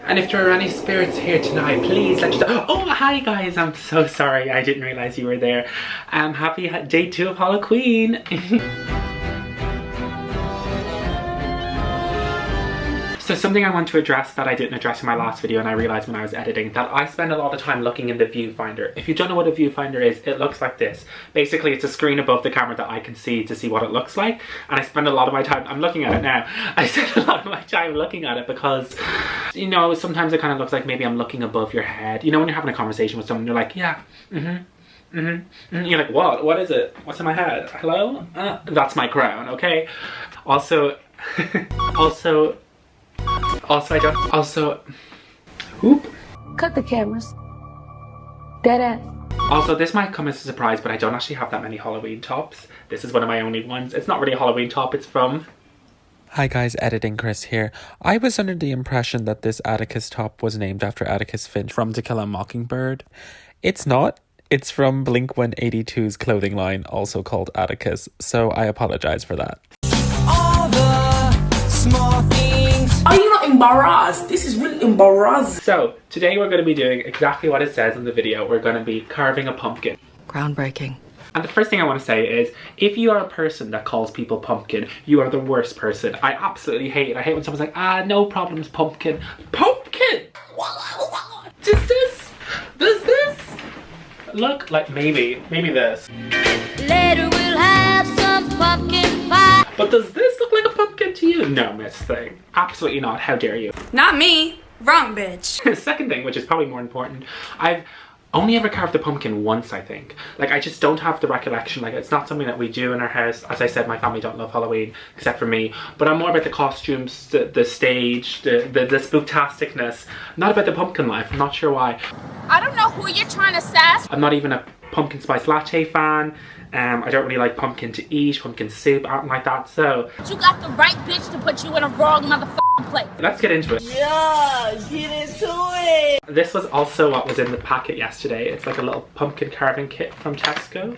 And if there are any spirits here tonight, please let us know. Oh, hi guys, I'm so sorry. I didn't realize you were there. Happy day 2 of Hallowqueen. So something I want to address that I didn't address in my last video, and I realized when I was editing, that I spend a lot of time looking in the viewfinder. If you don't know what a viewfinder is, it looks like this. Basically, it's a screen above the camera that I can see to see what it looks like. And I spend a lot of my time, I'm looking at it now, I spend a lot of my time looking at it because, you know, sometimes it kind of looks like maybe I'm looking above your head. You know when you're having a conversation with someone, you're like, yeah, You're like, what? What is it? What's in my head? Hello? That's my crown, okay? Also, Oop. Cut the cameras. Dead ass. Also, this might come as a surprise, but I don't actually have that many Halloween tops. This is one of my only ones. It's not really a Halloween top, it's from... Hi guys, Editing Chris here. I was under the impression that this Atticus top was named after Atticus Finch from To Kill a Mockingbird. It's not. It's from Blink-182's clothing line, also called Atticus, so I apologize for that. All the small things. Are you not embarrassed? This is really embarrassing. So, today we're going to be doing exactly what it says in the video. We're going to be carving a pumpkin. Groundbreaking. And the first thing I want to say is, if you are a person that calls people pumpkin, you are the worst person. I absolutely hate it. I hate when someone's like, no problems, pumpkin. Pumpkin! Does this look like maybe this? Later we'll have some pumpkin pie. But does this look like a pumpkin to you? No, Miss Thing. Absolutely not. How dare you? Not me. Wrong bitch. Second thing, which is probably more important, I've only ever carved a pumpkin once, I think. Like, I just don't have the recollection. Like, it's not something that we do in our house. As I said, my family don't love Halloween, except for me. But I'm more about the costumes, the stage, the spooktasticness. Not about the pumpkin life. I'm not sure why. I don't know who you're trying to sass. I'm not even a pumpkin spice latte fan. I don't really like pumpkin to eat, pumpkin soup, anything like that, so... You got the right bitch to put you in a wrong motherfucking place. Let's get into it. Yeah, get into it. This was also what was in the packet yesterday. It's like a little pumpkin carving kit from Tesco.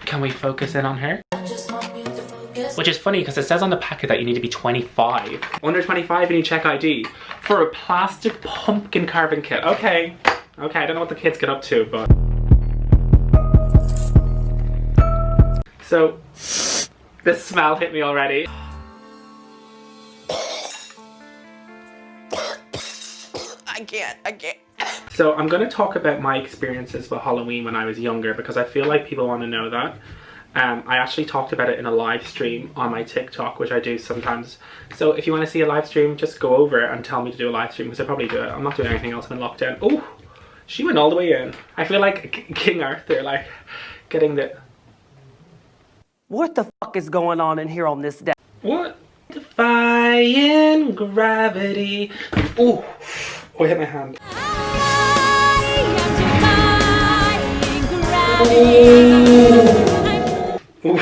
Can we focus in on her? Which is funny because it says on the packet that you need to be 25. Under 25 you need to check ID for a plastic pumpkin carving kit. Okay, I don't know what the kids get up to, but... So, this smell hit me already. I can't. So I'm going to talk about my experiences with Halloween when I was younger because I feel like people want to know that. I actually talked about it in a live stream on my TikTok, which I do sometimes. So if you want to see a live stream, just go over and tell me to do a live stream because I probably do it. I'm not doing anything else. I'm in lockdown. Oh, she went all the way in. I feel like King Arthur, like getting the... What the fuck is going on in here on this day? What? Defying gravity. Oh, I hit my hand. Ooh.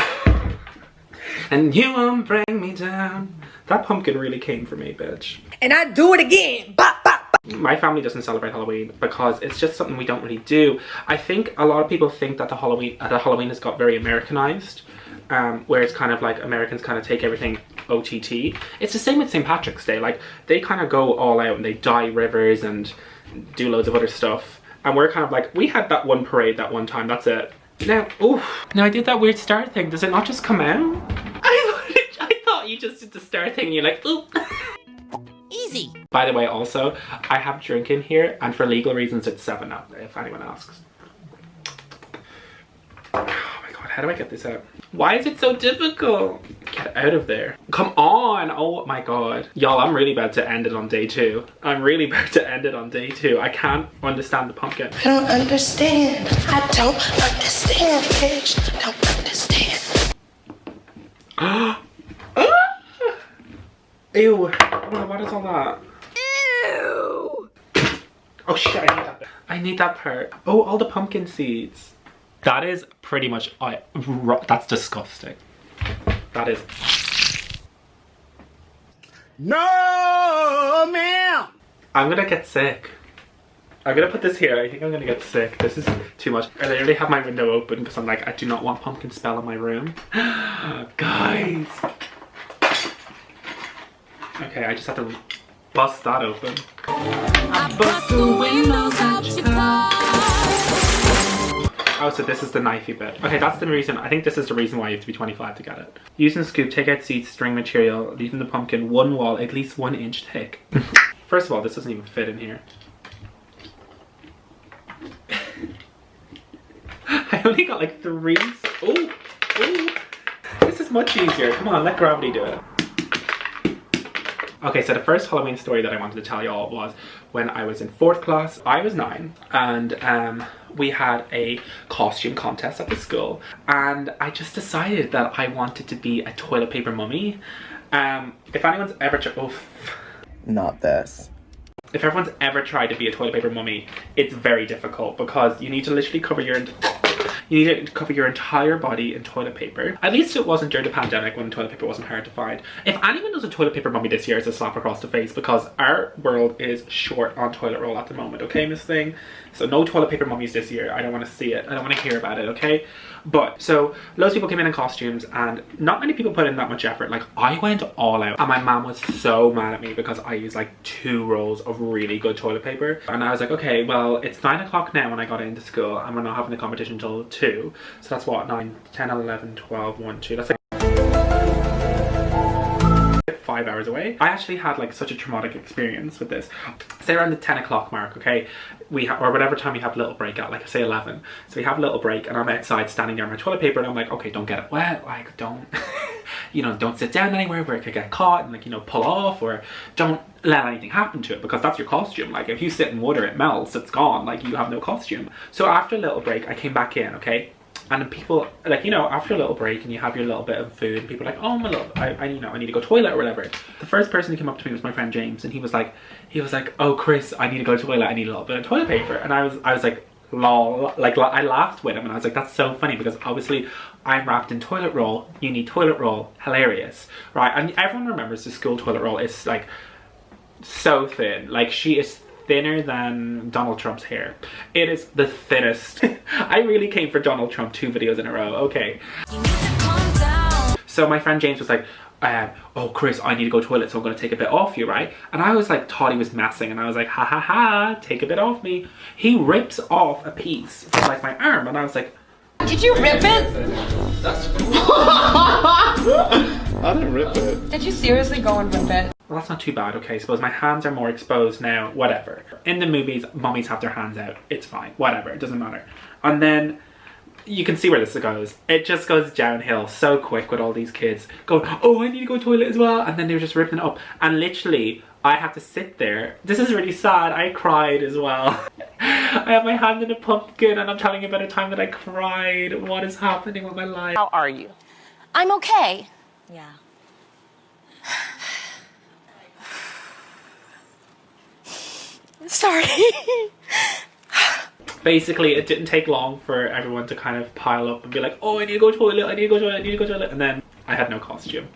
And you won't bring me down. That pumpkin really came for me, bitch. And I do it again. Bop, bop, bop. My family doesn't celebrate Halloween because it's just something we don't really do. I think a lot of people think that the Halloween has got very Americanized. Where it's kind of like Americans kind of take everything OTT. It's the same with St. Patrick's Day. Like, they kind of go all out and they dye rivers and do loads of other stuff. And we're kind of like, we had that one parade that one time, that's it. Now, now I did that weird star thing. Does it not just come out? I thought you just did the star thing and you're like, ooh. Easy. By the way, also, I have drink in here, and for legal reasons, it's 7-Up, if anyone asks. How do I get this out? Why is it so difficult? Get out of there. Come on. Oh my god. Y'all, I'm really about to end it on day 2. I'm really about to end it on day 2. I can't understand the pumpkin. I don't understand. I don't understand, bitch. I don't understand. Ew. Oh, what is all that? Ew. Oh shit, I need that bit. I need that part. Oh, all the pumpkin seeds. That is pretty much, that's disgusting. That is. No, ma'am. I'm gonna get sick. I'm gonna put this here. I think I'm gonna get sick. This is too much. I literally have my window open because I'm like, I do not want pumpkin smell in my room. Guys. Okay, I just have to bust that open. I bust the windows out your car. Oh, so this is the knifey bit. Okay, that's the reason. I think this is the reason why you have to be 25 to get it. Using a scoop, take out seeds, string material, leaving the pumpkin one wall at least 1 inch thick. First of all, this doesn't even fit in here. I only got like 3. Oh, oh. This is much easier. Come on, let gravity do it. Okay, so the first Halloween story that I wanted to tell y'all was when I was in 4th class. I was 9 and we had a costume contest at the school and I just decided that I wanted to be a toilet paper mummy. If anyone's ever Not this. If everyone's ever tried to be a toilet paper mummy, it's very difficult because you need to literally cover your entire body in toilet paper. At least it wasn't during the pandemic when toilet paper wasn't hard to find. If anyone does a toilet paper mummy this year, it's a slap across the face because our world is short on toilet roll at the moment, okay, Miss Thing? So no toilet paper mummies this year. I don't want to see it. I don't want to hear about it, okay? But, so, loads of people came in costumes and not many people put in that much effort. Like, I went all out and my mom was so mad at me because I used like 2 rolls of really good toilet paper. And I was like, okay, well, it's 9 o'clock now when I got into school and we're not having the competition until 2. So that's what, 9, 10, 11, 12, 1, 2. That's like 5 hours away. I actually had like such a traumatic experience with this. Say around the 10 o'clock mark, okay, or whatever time we have little break at, like say 11. So we have a little break and I'm outside standing there on my toilet paper and I'm like, okay, don't get it wet, like don't, you know, don't sit down anywhere where it could get caught and like, you know, pull off, or don't let anything happen to it because that's your costume. Like if you sit in water, it melts, it's gone, like you have no costume. So after a little break, I came back in, okay? And then people, like, you know, after a little break and you have your little bit of food and people are like, oh my love, I you know, I need to go toilet or whatever. The first person who came up to me was my friend James and he was like, oh Chris, I need to go to toilet, I need a little bit of toilet paper. And I was like, lol, like I laughed with him and I was like, that's so funny because obviously I'm wrapped in toilet roll, you need toilet roll, hilarious, right? And everyone remembers the school toilet roll is like so thin, like she is thinner than Donald Trump's hair. It is the thinnest. I really came for Donald Trump 2 videos in a row, okay. So my friend James was like, oh Chris, I need to go to toilet so I'm gonna take a bit off you, right? And I was like, thought he was messing and I was like, ha ha ha, take a bit off me. He rips off a piece from like my arm and I was like, Did you rip it? That's cool. I didn't rip it. Did you seriously go and rip it? well, that's not too bad, okay, suppose my hands are more exposed now, whatever. In the movies, mummies have their hands out, it's fine, whatever, it doesn't matter. And then you can see where this goes. It just goes downhill so quick with all these kids going, oh, I need to go to the toilet as well, and then they're just ripping it up. And literally, I have to sit there. This is really sad. I cried as well. I have my hand in a pumpkin and I'm telling you about a time that I cried. What is happening with my life? How are you? I'm okay. Yeah. Sorry. Basically, it didn't take long for everyone to kind of pile up and be like, oh, I need to go to the toilet, I need to go to the toilet, I need to go to the toilet. And then I had no costume.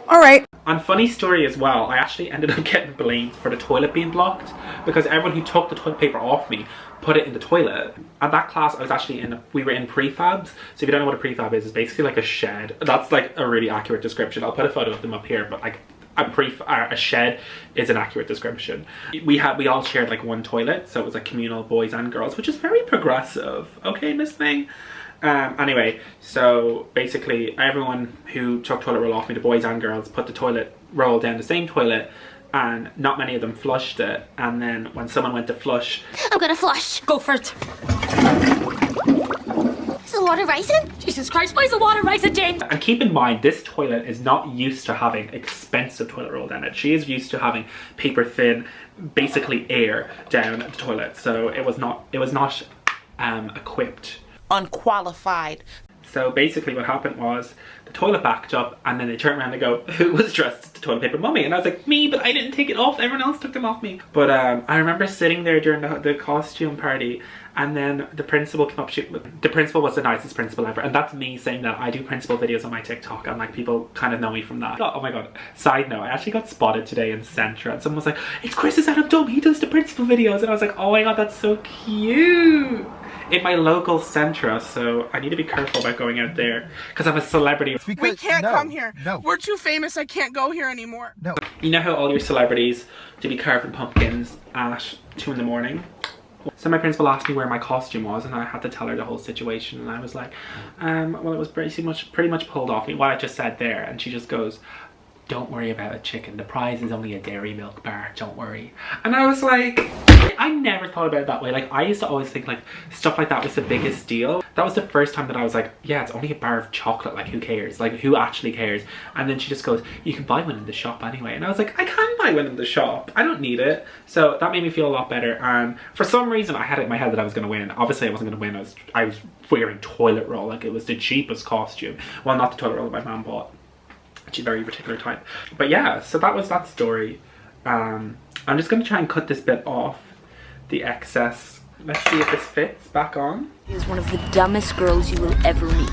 All right. And funny story as well, I actually ended up getting blamed for the toilet being blocked because everyone who took the toilet paper off me put it in the toilet. At that class, I was actually in, we were in prefabs. So if you don't know what a prefab is, it's basically like a shed. That's like a really accurate description. I'll put a photo of them up here, but like a shed is an accurate description. We all shared like one toilet, so it was like communal boys and girls, which is very progressive. Okay, Miss Thing? Anyway, so basically everyone who took toilet roll off me, the boys and girls, put the toilet roll down the same toilet and not many of them flushed it. And then when someone went to flush... I'm gonna flush. Go for it. Is the water rising? Jesus Christ, why is the water rising, Jane? And keep in mind, this toilet is not used to having expensive toilet roll down it. She is used to having paper thin, basically air down the toilet. So it was not equipped. Unqualified. So basically what happened was the toilet backed up and then they turned around and go, who was dressed as the toilet paper mummy? And I was like, me, but I didn't take it off. Everyone else took them off me. But I remember sitting there during the costume party and then the principal came up. The principal was the nicest principal ever. And that's me saying that. I do principal videos on my TikTok and like people kind of know me from that. Oh my god. Side note, I actually got spotted today in Centra and someone was like, it's chrisisainmdom, he does the principal videos. And I was like, oh my god, that's so cute. in my local centre, so I need to be careful about going out there because I'm a celebrity. We can't come here. No. We're too famous. I can't go here anymore. No. You know how all your celebrities do be carving pumpkins at 2 in the morning? So my principal asked me where my costume was, and I had to tell her the whole situation, and I was like, well, it was pretty much pulled off me, what I just said there. And she just goes, don't worry about a chicken, the prize is only a dairy milk bar, don't worry. And I was like, I never thought about it that way. Like, I used to always think like stuff like that was the biggest deal. That was the first time that I was like, yeah, it's only a bar of chocolate, like who cares? Like, who actually cares? And then she just goes, you can buy one in the shop anyway. And I was like, I can buy one in the shop, I don't need it. So that made me feel a lot better. And for some reason I had it in my head that I was gonna win. Obviously I wasn't gonna win. I was wearing toilet roll, like it was the cheapest costume. Well, not the toilet roll that my mom bought. She's a very particular type. But yeah, so that was that story. I'm just gonna try and cut this bit off, the excess. Let's see if this fits back on. She's one of the dumbest girls you will ever meet.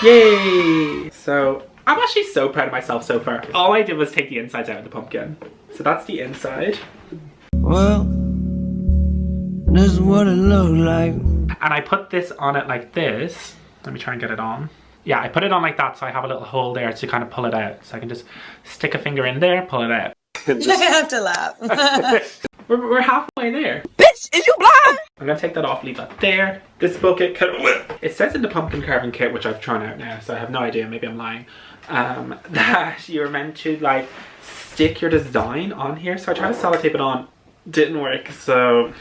Yay! So I'm actually so proud of myself so far. All I did was take the insides out of the pumpkin. So that's the inside. Well, this is what it looks like. And I put this on it like this. Let me try and get it on. Yeah, I put it on like that, so I have a little hole there to kind of pull it out. So I can just stick a finger in there, pull it out. I have to laugh. we're halfway there. Bitch, is you blind? I'm gonna take that off, leave that there. This bucket, it says in the pumpkin carving kit, which I've thrown out now, so I have no idea, maybe I'm lying, that you're meant to like stick your design on here. So I tried to sellotape it on, didn't work, so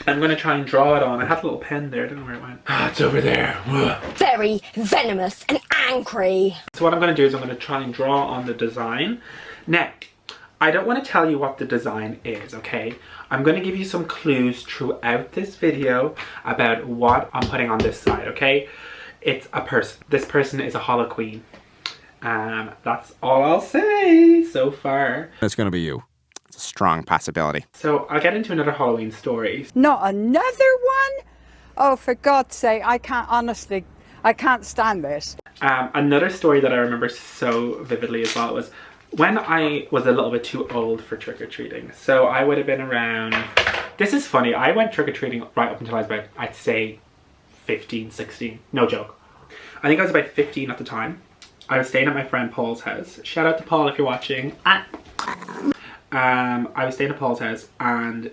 I'm gonna try and draw it on. I had a little pen there, I don't know where it went. Ah, it's over there. Very venomous and angry. So what I'm gonna do is I'm gonna try and draw on the design. Now, I don't want to tell you what the design is, okay? I'm gonna give you some clues throughout this video about what I'm putting on this side, okay? It's a person. This person is a Hallowqueen. That's all I'll say so far. It's gonna be you. It's a strong possibility. So I'll get into another Halloween story. Not another one? Oh, for God's sake, I can't stand this. Another story that I remember so vividly as well was when I was a little bit too old for trick-or-treating. So I would have been around, this is funny, I went trick-or-treating right up until I was about, I'd say 15, 16, no joke. I think I was about 15 at the time. I was staying at my friend Paul's house. Shout out to Paul if you're watching. I was staying at Paul's house, and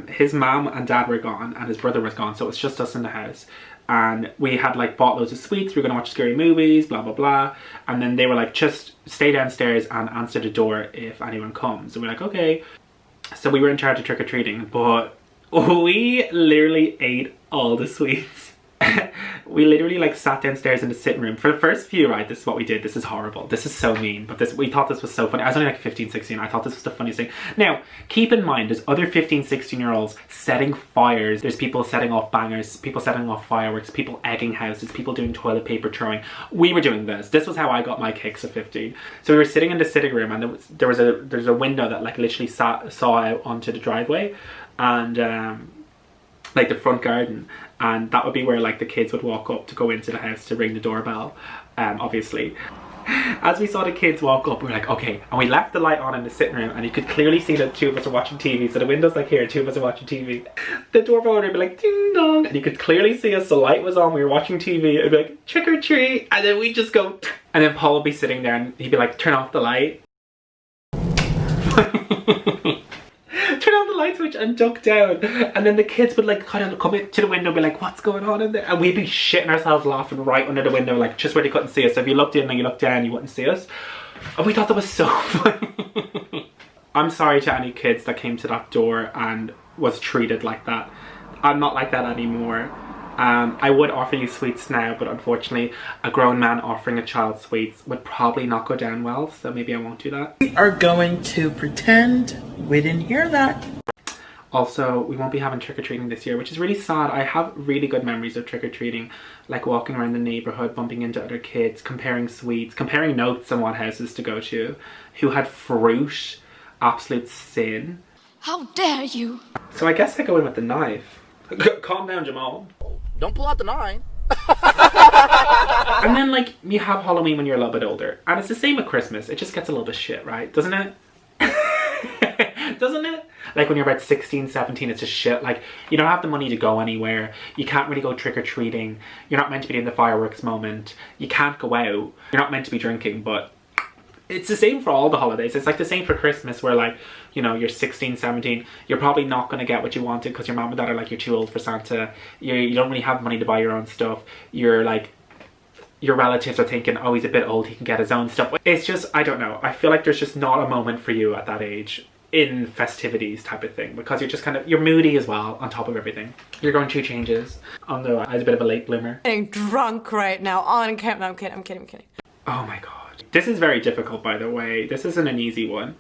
his mom and dad were gone and his brother was gone, so it was just us in the house. And we had like bought loads of sweets, we were gonna watch scary movies, blah blah blah. And then they were like, just stay downstairs and answer the door if anyone comes. And we're like, okay. So we were in charge of trick-or-treating, but we literally ate all the sweets. We literally like sat downstairs in the sitting room for the first few, right? This is what we did. This is horrible. This is so mean, but we thought this was so funny. I was only like 15, 16. I thought this was the funniest thing. Now, keep in mind, there's other 15, 16-year-olds setting fires. There's people setting off bangers, people setting off fireworks, people egging houses, people doing toilet paper throwing. We were doing this. This was how I got my kicks at 15. So we were sitting in the sitting room, and there's a window that like literally saw out onto the driveway, and like the front garden, and that would be where like the kids would walk up to go into the house to ring the doorbell, obviously. As we saw the kids walk up, we were like, okay, and we left the light on in the sitting room, and you could clearly see that two of us are watching TV. So the window's like here, two of us are watching TV. The doorbell would be like ding dong, and you could clearly see us, the light was on, we were watching TV, it'd be like trick or treat, and then we'd just go, and then Paul would be sitting there and he'd be like, turn off the light. Turn on the light switch and duck down, and then the kids would like kind of come to the window and be like, what's going on in there? And we'd be shitting ourselves laughing right under the window, like just where they couldn't see us. So if you looked in and you looked down, you wouldn't see us. And we thought that was so funny. I'm sorry to any kids that came to that door and was treated like that. I'm not like that anymore. I would offer you sweets now, but unfortunately a grown man offering a child sweets would probably not go down well, so maybe I won't do that. We are going to pretend we didn't hear that. Also, we won't be having trick-or-treating this year, which is really sad. I have really good memories of trick-or-treating, like walking around the neighbourhood, bumping into other kids, comparing sweets, comparing notes on what houses to go to, who had fruit, absolute sin. How dare you? So I guess I go in with the knife. Calm down, Jamal. Don't pull out the 9. And then like you have Halloween when you're a little bit older, and it's the same with Christmas. It just gets a little bit shit, right? Doesn't it? doesn't it? Like when you're about 16, 17, it's just shit. Like, you don't have the money to go anywhere. You can't really go trick-or-treating. You're not meant to be in the fireworks moment. You can't go out. You're not meant to be drinking, but it's the same for all the holidays. It's like the same for Christmas where, like, you know, you're 16, 17, you're probably not going to get what you wanted because your mom and dad are like, you're too old for Santa. You don't really have money to buy your own stuff. You're like, your relatives are thinking, oh, he's a bit old, he can get his own stuff. It's just, I don't know. I feel like there's just not a moment for you at that age in festivities type of thing, because you're just kind of, you're moody as well on top of everything. You're going through changes. Although I was a bit of a late bloomer. I'm drunk right now. I'm kidding. I'm kidding. Oh my god. This is very difficult, by the way. This isn't an easy one.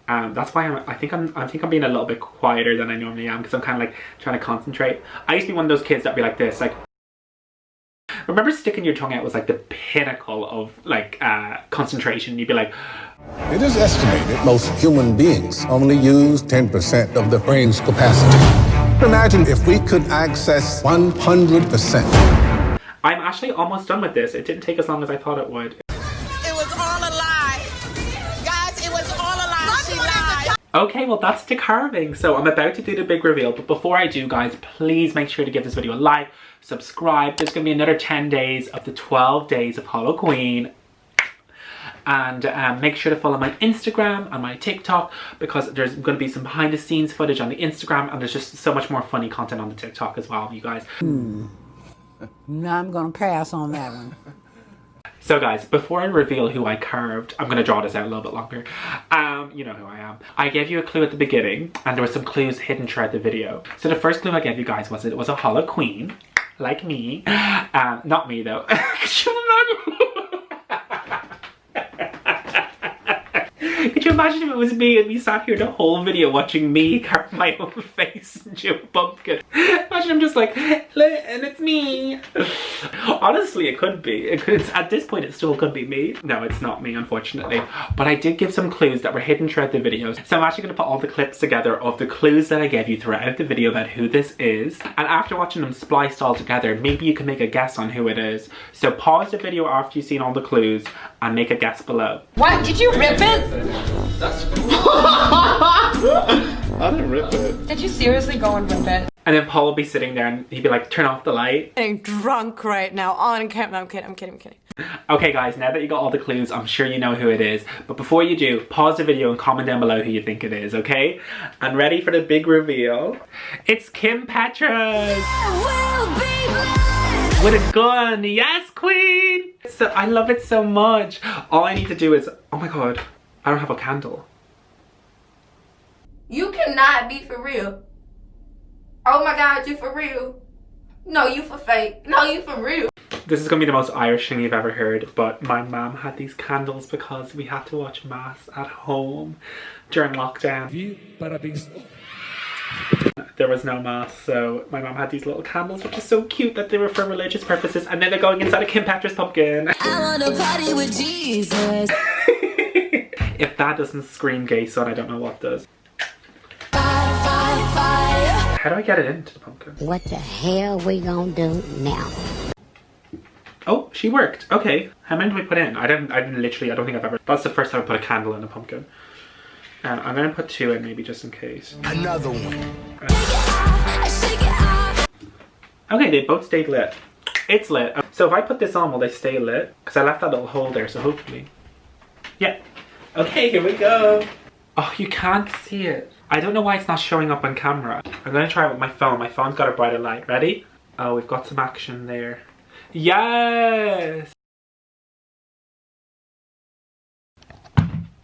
That's why I think I'm being a little bit quieter than I normally am, because I'm kind of like trying to concentrate. I used to be one of those kids that'd be like this, like, remember sticking your tongue out was like the pinnacle of like concentration. You'd be like, it is estimated most human beings only use 10% of their brain's capacity. Imagine if we could access 100%. I'm actually almost done with this. It didn't take as long as I thought it would. It was all a lie. Guys, it was all a lie. She lied. Okay, well that's the carving. So I'm about to do the big reveal, but before I do, guys, please make sure to give this video a like, subscribe. There's gonna be another 10 days of the 12 days of HalllowQueen. And make sure to follow my Instagram and my TikTok, because there's going to be some behind the scenes footage on the Instagram, and there's just so much more funny content on the TikTok as well, you guys. No, I'm going to pass on that one. So guys, before I reveal who I carved, I'm going to draw this out a little bit longer. You know who I am. I gave you a clue at the beginning, and there were some clues hidden throughout the video. So the first clue I gave you guys was it was a Hallowqueen, like me. Not me though. Could you imagine if it was me and we sat here the whole video watching me carve my own face into a pumpkin? Imagine I'm just like, and it's me. Honestly, it could be. At this point, it still could be me. No, it's not me, unfortunately. But I did give some clues that were hidden throughout the videos. So I'm actually going to put all the clips together of the clues that I gave you throughout the video about who this is. And after watching them spliced all together, maybe you can make a guess on who it is. So pause the video after you've seen all the clues and make a guess below. What? Did you rip it? That's cool. I didn't rip it. Did you seriously go and rip it? And then Paul will be sitting there and he'd be like, turn off the light. I'm drunk right now. I'm kidding. Okay guys, now that you got all the clues, I'm sure you know who it is. But before you do, pause the video and comment down below who you think it is, okay? And ready for the big reveal? It's Kim Petras! With a gun, yes queen! So I love it so much. All I need to do is, oh my god, I don't have a candle. You cannot be for real. Oh my god, you for real. No, you for fake. No, you for real. This is gonna be the most Irish thing you've ever heard, but my mum had these candles because we had to watch mass at home during lockdown. There was no mass, so my mum had these little candles, which is so cute that they were for religious purposes, and then they're going inside a Kim Petras pumpkin. I wanna party with Jesus. If that doesn't scream gay son, I don't know what does. How do I get it into the pumpkin? What the hell we gonna do now? Oh, she worked. Okay. How many do we put in? I don't think I've ever. That's the first time I put a candle in a pumpkin. I'm gonna put 2 in maybe just in case. Another one. Okay, they both stayed lit. It's lit. So if I put this on, will they stay lit? Because I left that little hole there, so hopefully. Yeah. Okay, here we go. Oh, you can't see it. I don't know why it's not showing up on camera. I'm gonna try it with my phone. My phone's got a brighter light. Ready? Oh, we've got some action there. Yes!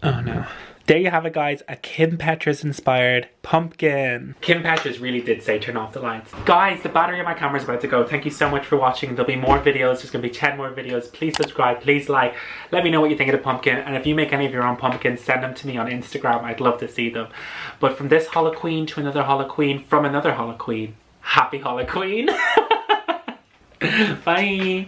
Oh no. There you have it guys, a Kim Petras inspired pumpkin. Kim Petras really did say turn off the lights. Guys, the battery of my camera is about to go. Thank you so much for watching. There'll be more videos. There's gonna be 10 more videos. Please subscribe, please like. Let me know what you think of the pumpkin. And if you make any of your own pumpkins, send them to me on Instagram. I'd love to see them. But from this Hallowqueen to another Hallowqueen, from another Hallowqueen, happy Hallowqueen. Bye.